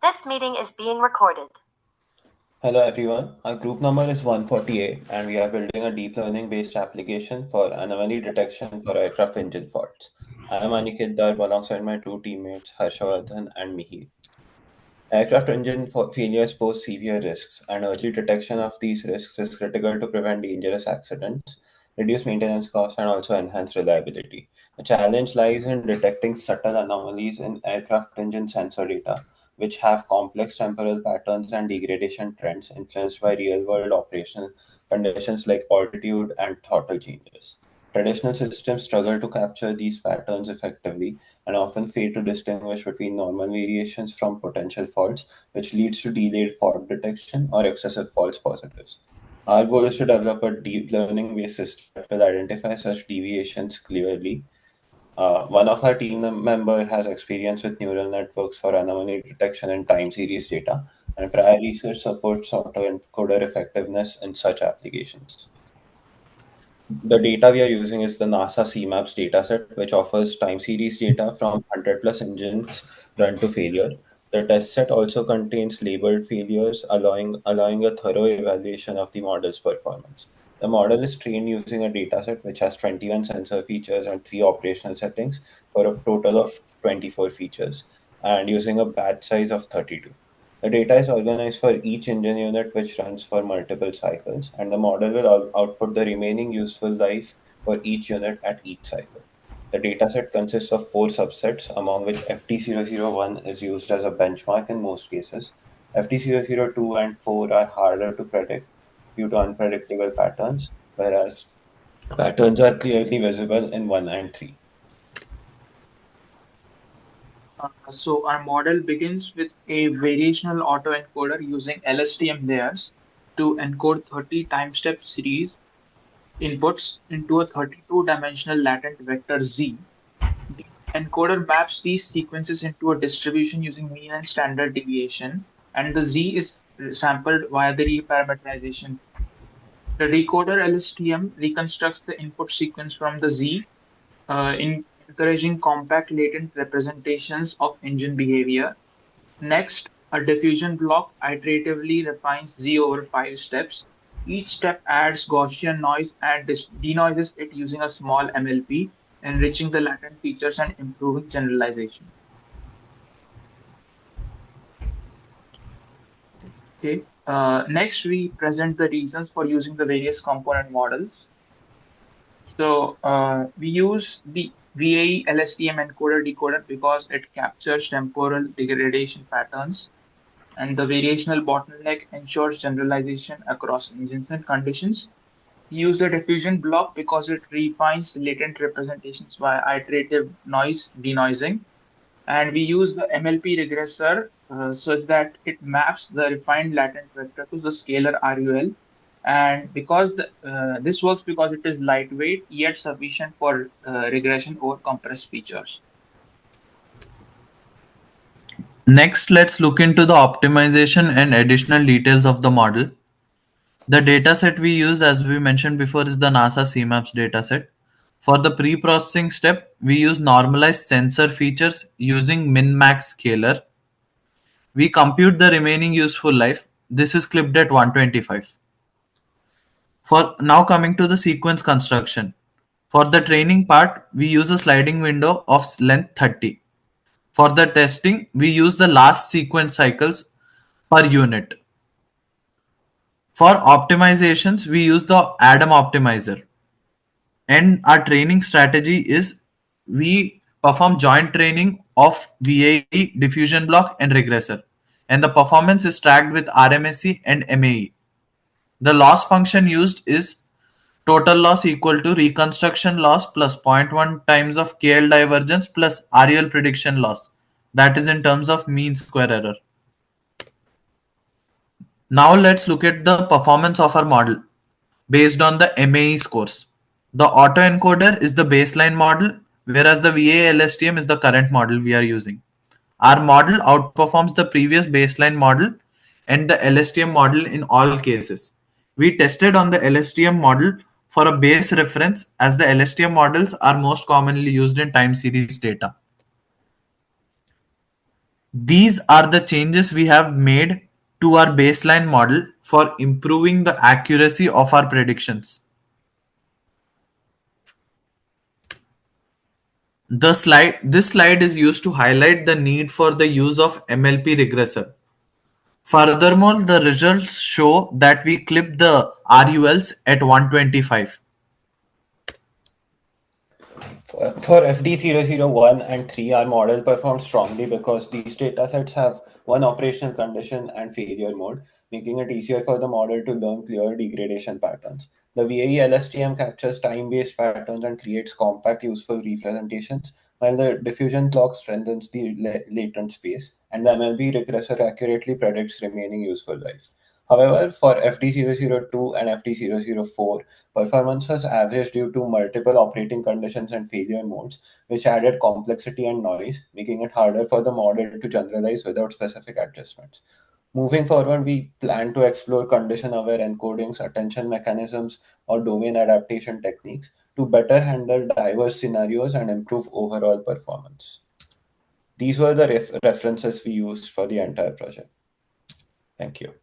This meeting is being recorded. Hello everyone, our group number is 148 and we are building a deep learning based application for anomaly detection for aircraft engine faults. I am Aniket Darb alongside my two teammates Harshavardhan and Mihir. Aircraft engine failures pose severe risks, and early detection of these risks is critical to prevent dangerous accidents, reduce maintenance costs, and also enhance reliability. The challenge lies in detecting subtle anomalies in aircraft engine sensor data, which have complex temporal patterns and degradation trends influenced by real world operational conditions like altitude and throttle changes. Traditional systems struggle to capture these patterns effectively and often fail to distinguish between normal variations from potential faults, which leads to delayed fault detection or excessive false positives. Our goal is to develop a deep learning based system that will identify such deviations clearly. One of our team member has experience with neural networks for anomaly detection and time series data, and prior research supports autoencoder effectiveness in such applications. The data we are using is the NASA CMAPS dataset, which offers time series data from 100 plus engines run to failure. The test set also contains labeled failures, allowing a thorough evaluation of the model's performance. The model is trained using a dataset which has 21 sensor features and 3 operational settings for a total of 24 features, and using a batch size of 32. The data is organized for each engine unit, which runs for multiple cycles, and the model will output the remaining useful life for each unit at each cycle. The dataset consists of four subsets, among which FT001 is used as a benchmark in most cases. FT002 and 4 are harder to predict due to unpredictable patterns, whereas patterns are clearly visible in 1 and 3. So our model begins with a variational autoencoder using LSTM layers to encode 30 time step series inputs into a 32-dimensional latent vector Z. The encoder maps these sequences into a distribution using mean and standard deviation, and the Z is sampled via the reparameterization. The decoder LSTM reconstructs the input sequence from the Z, encouraging compact latent representations of engine behavior. Next, a diffusion block iteratively refines Z over 5 steps. Each step adds Gaussian noise and denoises it using a small MLP, enriching the latent features and improving generalization. Okay. Next, we present the reasons for using the various component models. We use the VAE LSTM encoder decoder because it captures temporal degradation patterns, and the variational bottleneck ensures generalization across engines and conditions. We use the diffusion block because it refines latent representations via iterative noise denoising. And we use the MLP regressor such that it maps the refined latent vector to the scalar RUL. And this works because it is lightweight yet sufficient for regression over compressed features. Next, let's look into the optimization and additional details of the model. The dataset we used, as we mentioned before, is the NASA CMAPS dataset. For the pre-processing step, we use normalized sensor features using min-max scalar. We compute the remaining useful life. This is clipped at 125. For now, coming to the sequence construction. For the training part, we use a sliding window of length 30. For the testing, we use the last sequence cycles per unit. For optimizations, we use the Adam optimizer. And our training strategy is we perform joint training of VAE, diffusion block, and regressor. And the performance is tracked with RMSE and MAE. The loss function used is total loss equal to reconstruction loss plus zero point 0.1 times of KL divergence plus REL prediction loss. That is in terms of mean square error. Now let's look at the performance of our model based on the MAE scores. The autoencoder is the baseline model, whereas the VA-LSTM is the current model we are using. Our model outperforms the previous baseline model and the LSTM model in all cases. We tested on the LSTM model for a base reference as the LSTM models are most commonly used in time series data. These are the changes we have made to our baseline model for improving the accuracy of our predictions. This slide is used to highlight the need for the use of MLP regressor. Furthermore, the results show that we clip the RULs at 125. For FD001 and 3, our model performed strongly because these datasets have one operational condition and failure mode, making it easier for the model to learn clear degradation patterns. The VAE LSTM captures time-based patterns and creates compact, useful representations, while the diffusion clock strengthens the latent space, and the MLB regressor accurately predicts remaining useful life. However, for FD002 and FD004, performance was average due to multiple operating conditions and failure modes, which added complexity and noise, making it harder for the model to generalize without specific adjustments. Moving forward, we plan to explore condition aware encodings, attention mechanisms, or domain adaptation techniques to better handle diverse scenarios and improve overall performance. These were the references we used for the entire project. Thank you.